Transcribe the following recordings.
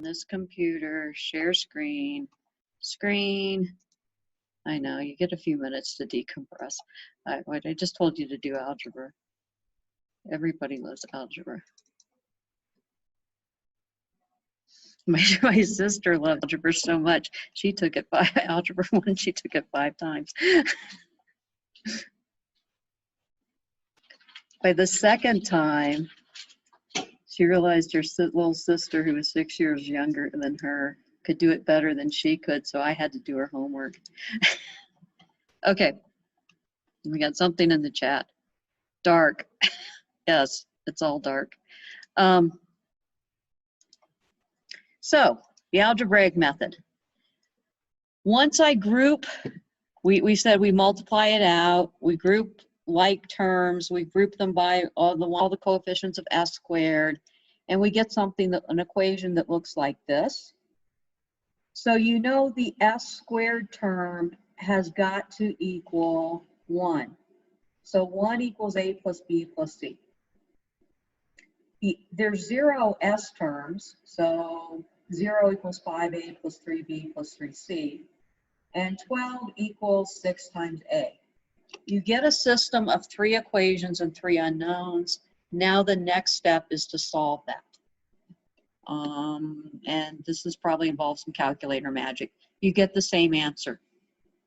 this computer, share screen, screen. I know, you get a few minutes to decompress. I just told you to do algebra. Everybody loves algebra. My sister loved algebra so much, she took it by algebra 1, she took it 5 times. By the second time, she realized her little sister, who was 6 years younger than her, could do it better than she could, so I had to do her homework. Okay, we got something in the chat. Dark. Yes, it's all dark. So, the algebraic method. Once I group, we said we multiply it out, we group like terms, we group them by all the coefficients of s squared, and we get something, an equation that looks like this. So you know the s squared term has got to equal 1. So 1 equals a plus b plus c. There's 0 s terms, so 0 equals 5a plus 3b plus 3c, and 12 equals 6 times a. You get a system of 3 equations and 3 unknowns. Now the next step is to solve that. And this is probably involves some calculator magic. You get the same answer.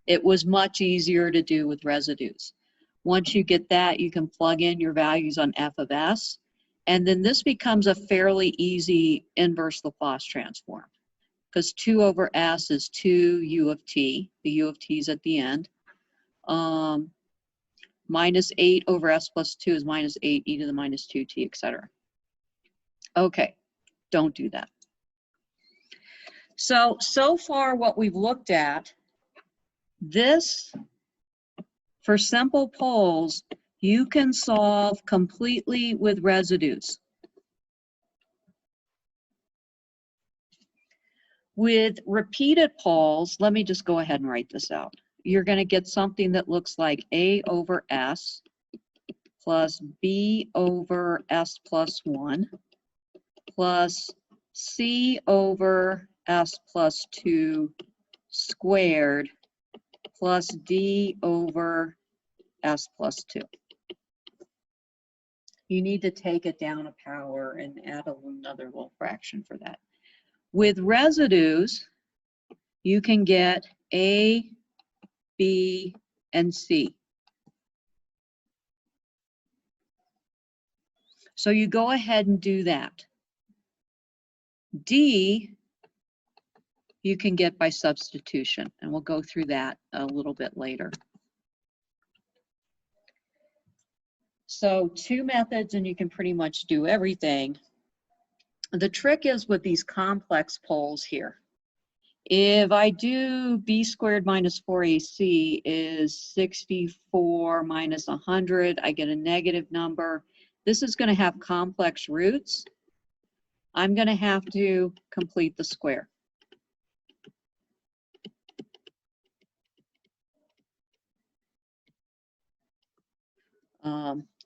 It was much easier to do with residues. Once you get that, you can plug in your values on f of s, and then this becomes a fairly easy inverse Laplace transform, because 2 over s is 2 u of t. The u of t is at the end. Minus 8 over s plus 2 is minus 8 e to the minus 2t, etc. Okay, don't do that. So far what we've looked at, this, for simple poles, you can solve completely with residues. With repeated poles, let me just go ahead and write this out. You're going to get something that looks like a over s plus b over s plus 1 plus c over s plus 2 squared plus d over s plus 2. You need to take it down a power and add another little fraction for that. With residues, you can get a, b, and c. So you go ahead and do that. D, you can get by substitution, and we'll go through that a little bit later. So 2 methods, and you can pretty much do everything. The trick is with these complex poles here. If I do b squared minus 4ac is 64 minus 100, I get a negative number. This is going to have complex roots. I'm going to have to complete the square.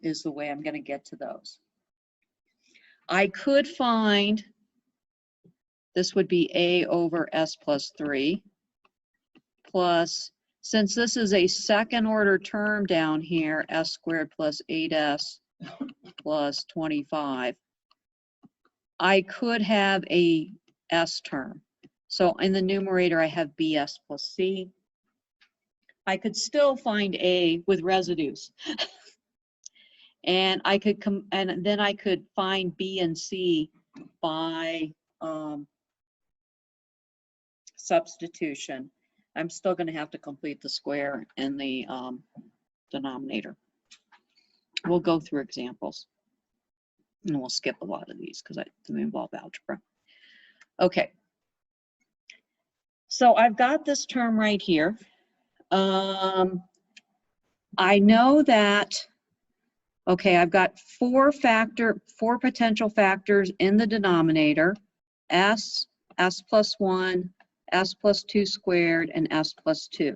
Is the way I'm going to get to those. I could find, this would be a over s plus 3 plus, since this is a second order term down here, s squared plus 8s plus 25. I could have a s term. So in the numerator, I have bs plus c. I could still find a with residues. And I could and then I could find b and c by substitution. I'm still going to have to complete the square in the denominator. We'll go through examples, and we'll skip a lot of these because they involve algebra. Okay, so I've got this term right here. I know that, okay, I've got 4 potential factors in the denominator, s, s plus 1, s plus 2 squared, and s plus 2.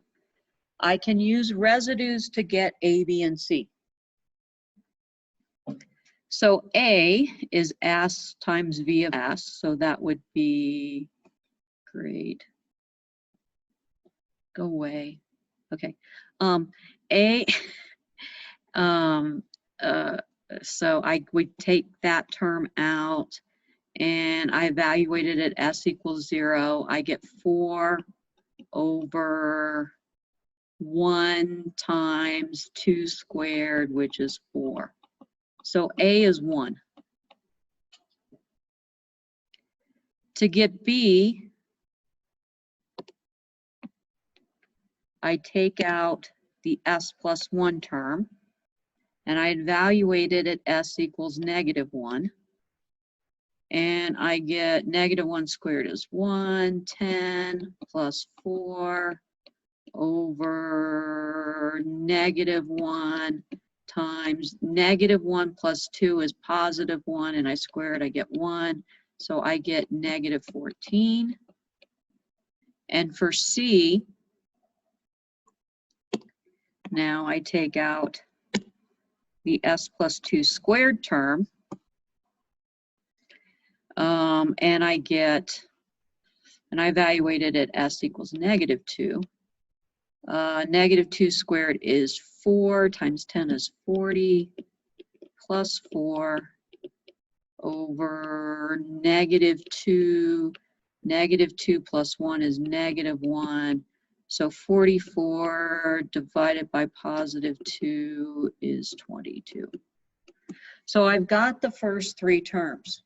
I can use residues to get a, b, and c. So A is S times V of S, so that would be, great. Go away. Okay. A, so I would take that term out, and I evaluated at S equals 0. I get 4 over 1 times 2 squared, which is 4. So A is 1. To get B, I take out the S plus 1 term, and I evaluate it at S equals -1. And I get -1 squared is 1, 10 plus 4 over -1 times -1 plus 2 is +1, and I square it, I get 1. So I get -14. And for C, now I take out the S plus 2 squared term, and I get, and I evaluated it S equals -2. -2 squared is 4 times 10 is 40 plus 4 over -2. -2 plus 1 is -1. So 44 divided by +2 is 22. So I've got the first 3 terms.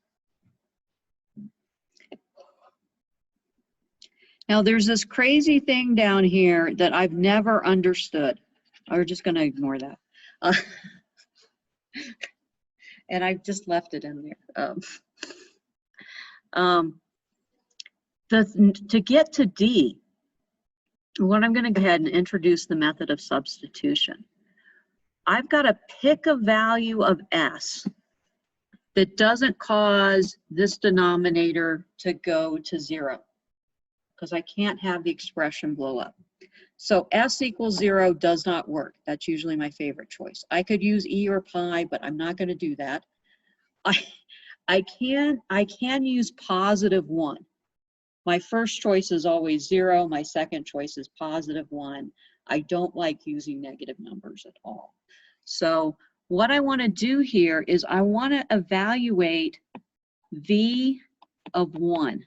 Now there's this crazy thing down here that I've never understood. We're just going to ignore that. And I've just left it in there. To get to D, what I'm going to go ahead and introduce the method of substitution. I've got to pick a value of S that doesn't cause this denominator to go to 0, because I can't have the expression blow up. So S equals 0 does not work. That's usually my favorite choice. I could use E or pi, but I'm not going to do that. I can use +1. My first choice is always 0. My second choice is +1. I don't like using negative numbers at all. So what I want to do here is I want to evaluate V of 1.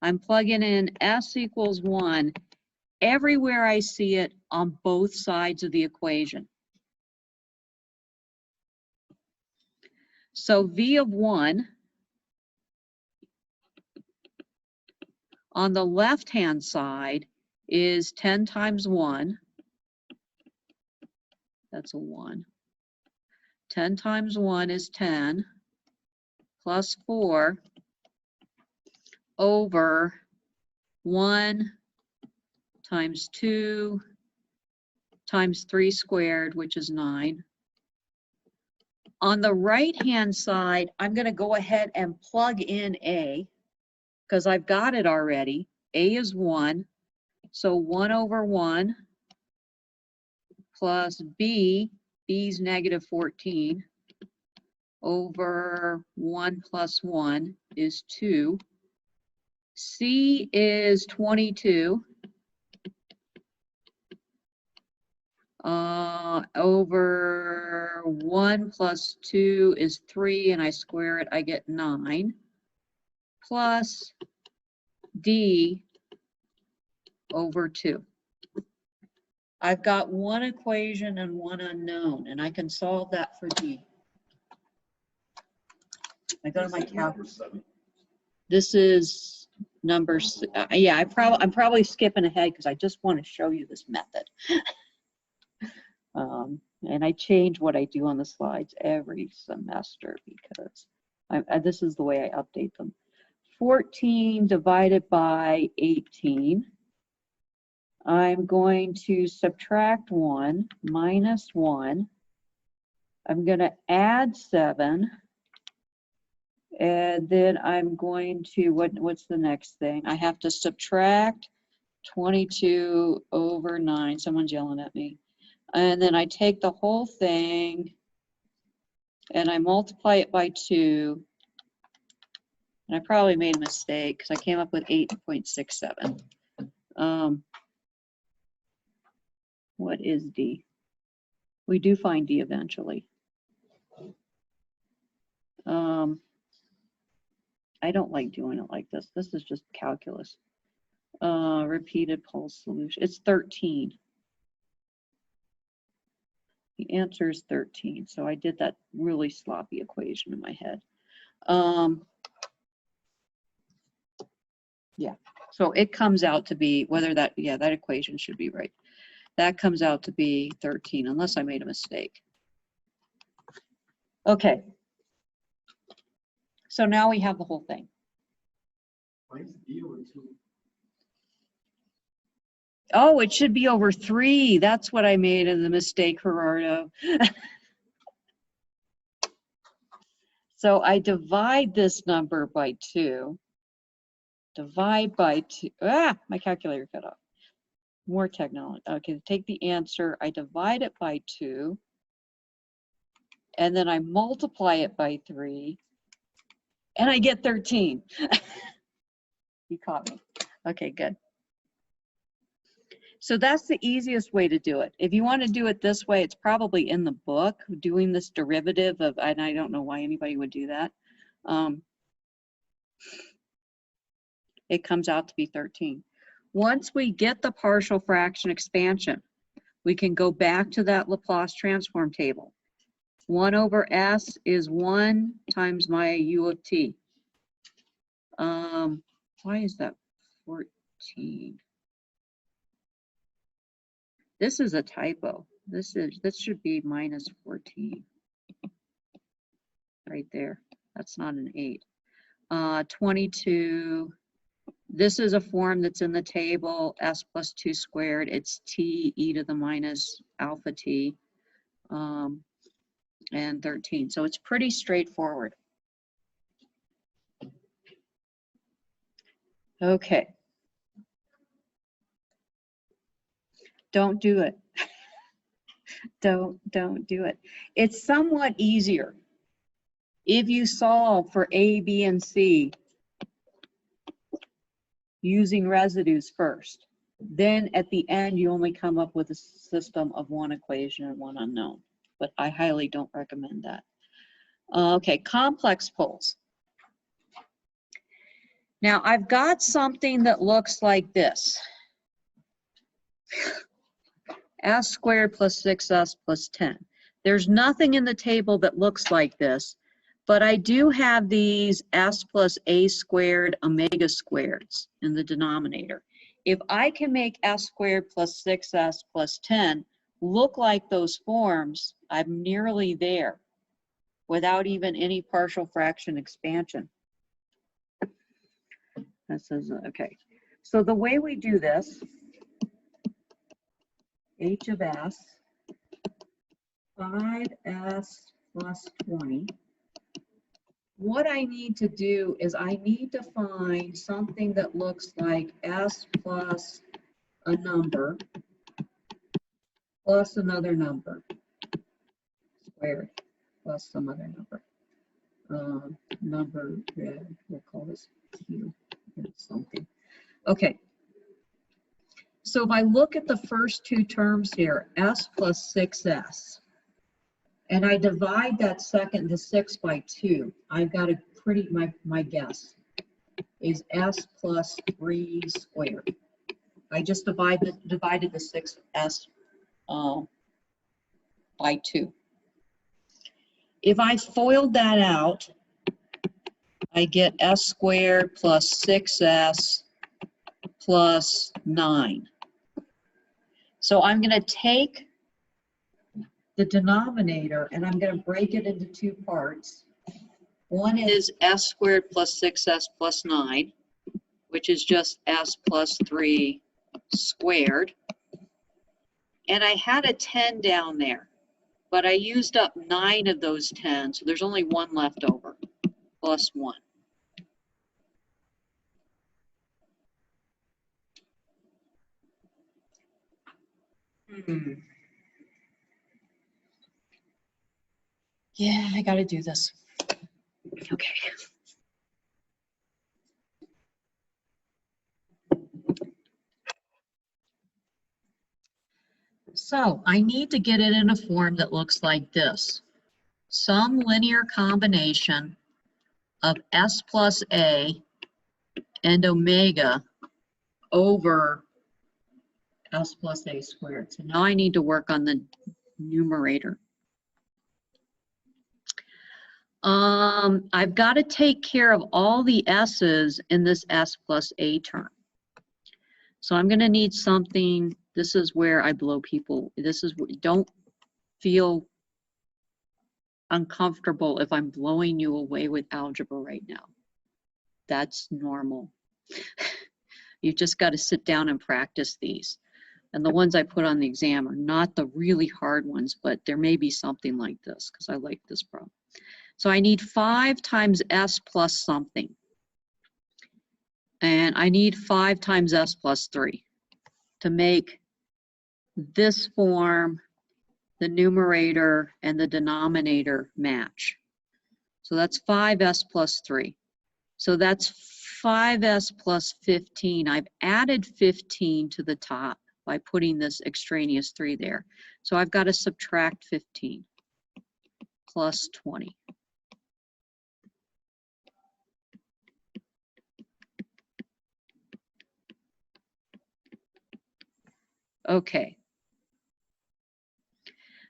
I'm plugging in S equals 1 everywhere I see it on both sides of the equation. So V of 1 on the left-hand side is 10 times 1. That's a 1. 10 times 1 is 10 plus 4 over 1 times 2 times 3 squared, which is 9. On the right-hand side, I'm going to go ahead and plug in A, because I've got it already. A is 1, so 1 over 1 plus B, B's -14, over 1 plus 1 is 2. C is 22. Over 1 plus 2 is 3, and I square it, I get 9. Plus D over 2. I've got one equation and one unknown, and I can solve that for D. I go to my calculator. This is number, yeah, I'm probably skipping ahead because I just want to show you this method. And I change what I do on the slides every semester because this is the way I update them. 14 divided by 18. I'm going to subtract 1, minus 1. I'm going to add 7. And then I'm going to, what's the next thing? I have to subtract 22 over 9. Someone's yelling at me. And then I take the whole thing and I multiply it by 2, and I probably made a mistake because I came up with 8.67. What is D? We do find D eventually. I don't like doing it like this. This is just calculus. Repeated pulse solution. It's 13. The answer is 13. So I did that really sloppy equation in my head. Yeah. So it comes out to be whether that, yeah, that equation should be right. That comes out to be 13, unless I made a mistake. Okay. So now we have the whole thing. Oh, it should be over 3. That's what I made in the mistake, Gerardo. So I divide this number by 2. Divide by 2. Ah, my calculator cut off. More technology. Okay, take the answer. I divide it by 2. And then I multiply it by 3. And I get 13. You caught me. Okay, good. So that's the easiest way to do it. If you want to do it this way, it's probably in the book, doing this derivative of, and I don't know why anybody would do that. It comes out to be 13. Once we get the partial fraction expansion, we can go back to that Laplace transform table. 1 over S is 1 times my U of T. Why is that 14? This is a typo. This should be minus 14. Right there. That's not an 8. 22. This is a form that's in the table, S plus 2 squared. It's T e to the minus alpha T, and 13. So it's pretty straightforward. Okay. Don't do it. Don't do it. It's somewhat easier if you solve for A, B, and C using residues first. Then at the end, you only come up with a system of one equation and one unknown. But I highly don't recommend that. Okay, complex poles. Now I've got something that looks like this. S squared plus 6S plus 10. There's nothing in the table that looks like this, but I do have these S plus A squared omega squareds in the denominator. If I can make S squared plus 6S plus 10 look like those forms, I'm nearly there without even any partial fraction expansion. That says, okay. So the way we do this, H of S, 5S plus 20. What I need to do is I need to find something that looks like S plus a number plus another number squared plus some other number. We'll call this Q something. Okay. So if I look at the first two terms here, S plus 6S, and I divide that second, the 6 by 2, I've got a pretty, my guess is S plus 3 squared. I just divided the 6S by 2. If I FOILed that out, I get S squared plus 6S plus 9. So I'm going to take the denominator and I'm going to break it into 2 parts. One is S squared plus 6S plus 9, which is just S plus 3 squared. And I had a 10 down there, but I used up 9 of those 10, so there's only 1 left over, plus 1. Yeah, I gotta do this. Okay. So I need to get it in a form that looks like this. Some linear combination of S plus A and omega over S plus A squared. So now I need to work on the numerator. I've got to take care of all the S's in this S plus A term. So I'm going to need something. This is where I blow people. This is, don't feel uncomfortable if I'm blowing you away with algebra right now. That's normal. You just got to sit down and practice these. And the ones I put on the exam are not the really hard ones, but there may be something like this because I like this problem. So I need 5 times S plus something. And I need 5 times S plus 3 to make this form, the numerator and the denominator match. So that's 5S plus 3. So that's 5S plus 15. I've added 15 to the top by putting this extraneous 3 there. So I've got to subtract 15 plus 20. Okay.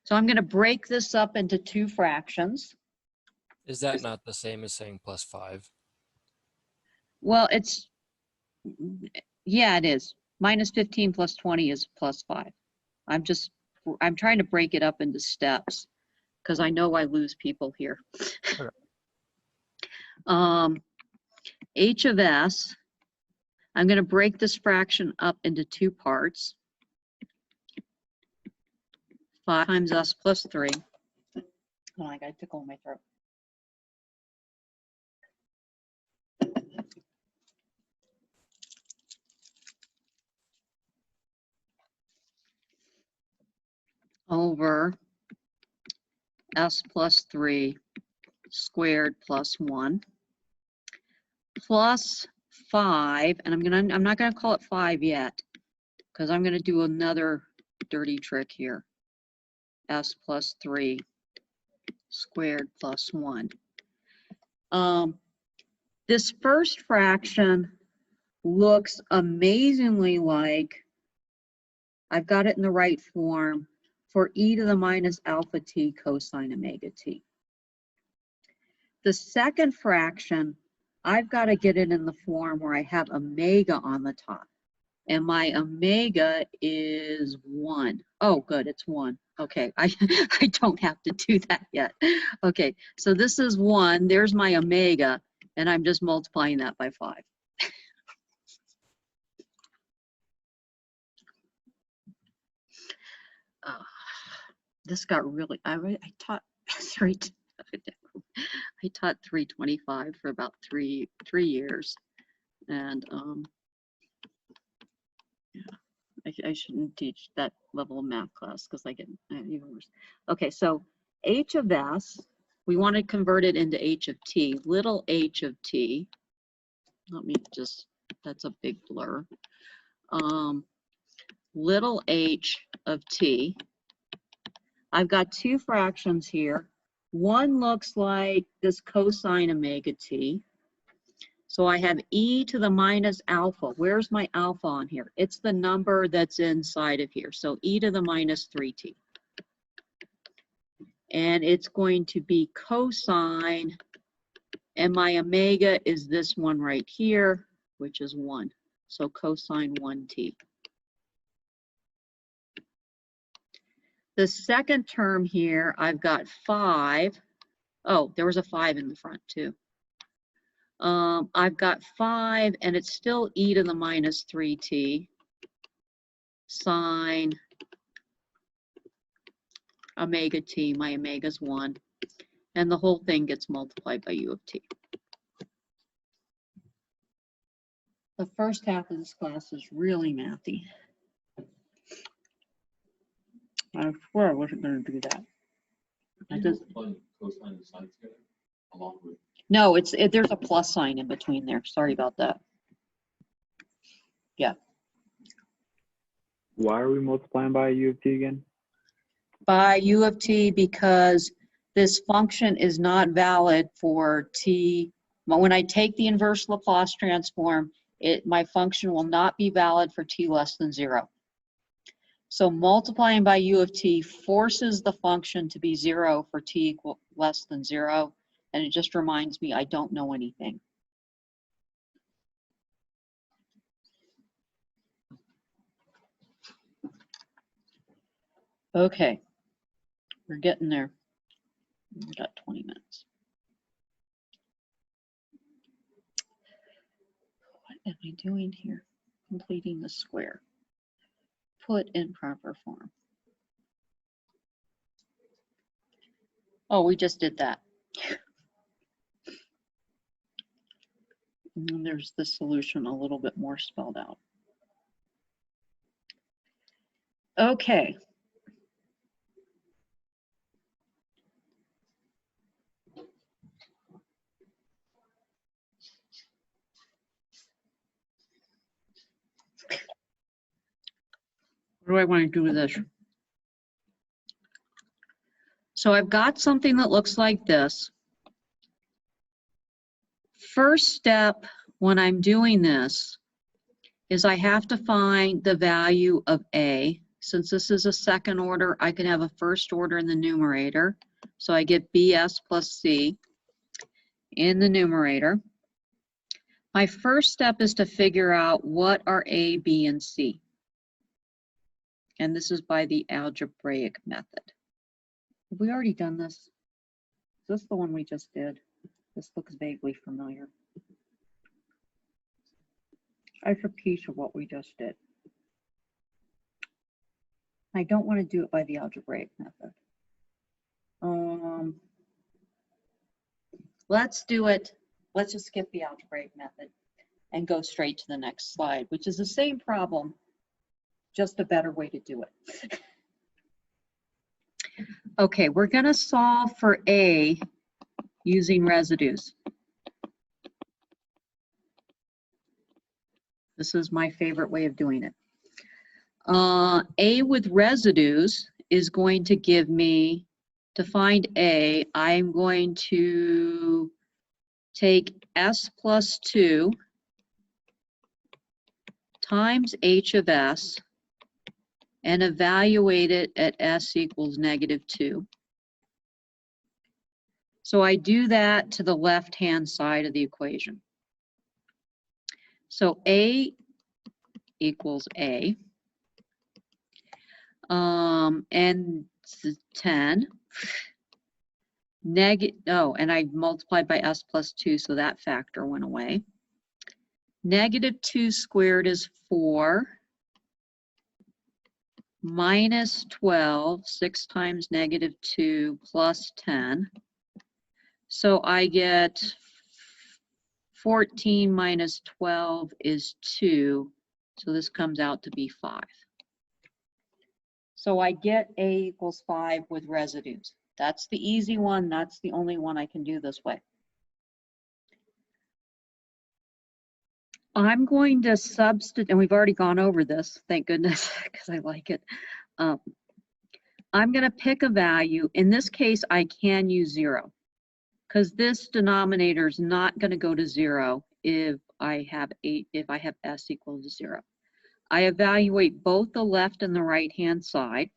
So I'm going to break this up into 2 fractions. Is that not the same as saying plus 5? Well, it's, yeah, it is. Minus 15 plus 20 is plus 5. I'm trying to break it up into steps because I know I lose people here. Okay. H of S, I'm going to break this fraction up into 2 parts. 5 times S plus 3. Oh, I got a tickle in my throat. Over S plus 3 squared plus 1 plus 5, and I'm not going to call it 5 yet because I'm going to do another dirty trick here. S plus 3 squared plus 1. This first fraction looks amazingly like I've got it in the right form for e to the minus alpha t cosine omega t. The second fraction, I've got to get it in the form where I have omega on the top. And my omega is 1. Oh, good, it's 1. Okay, I don't have to do that yet. Okay, so this is 1. There's my omega, and I'm just multiplying that by 5. This got really, I taught 325 for about three years, and yeah, I shouldn't teach that level of math class because I get even worse. Okay, so H of S, we want to convert it into H of T, little h of T. Let me just, that's a big blur. Little h of T. I've got 2 fractions here. One looks like this cosine omega t. So I have e to the minus alpha. Where's my alpha on here? It's the number that's inside of here. So e to the minus 3t. And it's going to be cosine, and my omega is this one right here, which is 1. So cosine 1t. The second term here, I've got 5. Oh, there was a 5 in the front too. I've got 5, and it's still e to the minus 3t sine omega t. My omega's 1. And the whole thing gets multiplied by u of t. The first half of this class is really mathy. I swear I wasn't going to do that. I just, cosine and sine together along with? No, there's a plus sign in between there. Sorry about that. Yeah. Why are we multiplying by u of t again? By u of t because this function is not valid for t. When I take the inverse Laplace transform, my function will not be valid for t less than 0. So multiplying by u of t forces the function to be 0 for t less than 0, and it just reminds me I don't know anything. Okay, we're getting there. We've got 20 minutes. What am I doing here? Completing the square. Put in proper form. Oh, we just did that. And then there's the solution a little bit more spelled out. Okay. What do I want to do with this? So I've got something that looks like this. First step when I'm doing this is I have to find the value of A. Since this is a second order, I can have a first order in the numerator. So I get BS plus C in the numerator. My first step is to figure out what are A, B, and C. And this is by the algebraic method. Have we already done this? Is this the one we just did? This looks vaguely familiar. I have a piece of what we just did. I don't want to do it by the algebraic method. Let's do it. Let's just skip the algebraic method and go straight to the next slide, which is the same problem, just a better way to do it. Okay, we're going to solve for A using residues. This is my favorite way of doing it. A with residues is going to give me, to find A, I'm going to take S plus 2 times H of S and evaluate it at S equals -2. So I do that to the left-hand side of the equation. So A equals A, and 10, and I multiplied by S plus 2, so that factor went away. -2 squared is 4, minus 12, 6 times -2 plus 10. So I get 14 minus 12 is 2, so this comes out to be 5. So I get A equals 5 with residues. That's the easy one. That's the only one I can do this way. I'm going to substitute, and we've already gone over this, thank goodness, because I like it. I'm going to pick a value. In this case, I can use 0, because this denominator is not going to go to 0 if I have S equal to 0. I evaluate both the left and the right-hand side.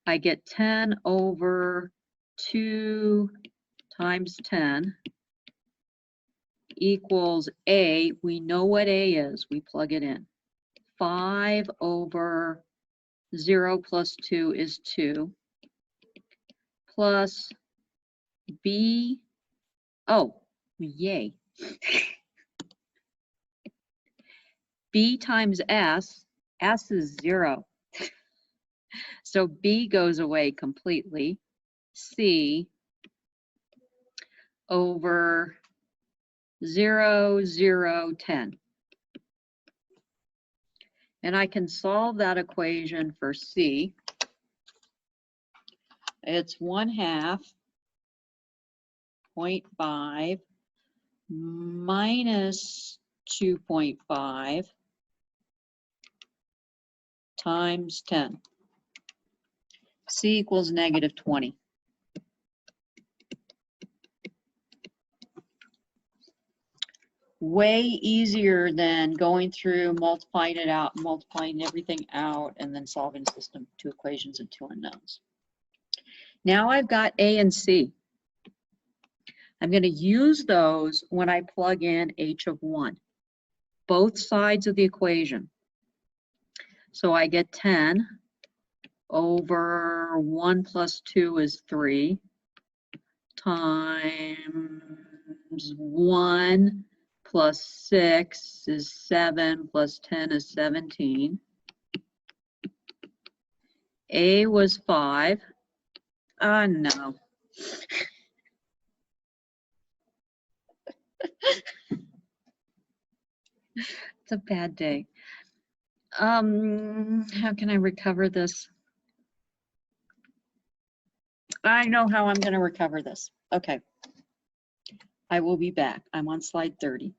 I get 10 over 2 times 10 equals A. We know what A is. We plug it in. 5 over 0 plus 2 is 2. Plus B. Oh, yay. B times S. S is 0. So B goes away completely. C over 0, 0, 10. And I can solve that equation for C. It's 1/2 0.5 minus 2.5 times 10. C equals -20. Way easier than going through, multiplying it out, multiplying everything out, and then solving a system, 2 equations and 2 unknowns. Now I've got A and C. I'm going to use those when I plug in h of 1, both sides of the equation. So I get 10 over 1 plus 2 is 3 times 1 plus 6 is 7 plus 10 is 17. A was 5. No. It's a bad day. How can I recover this? I know how I'm going to recover this. Okay. I will be back. I'm on slide 30.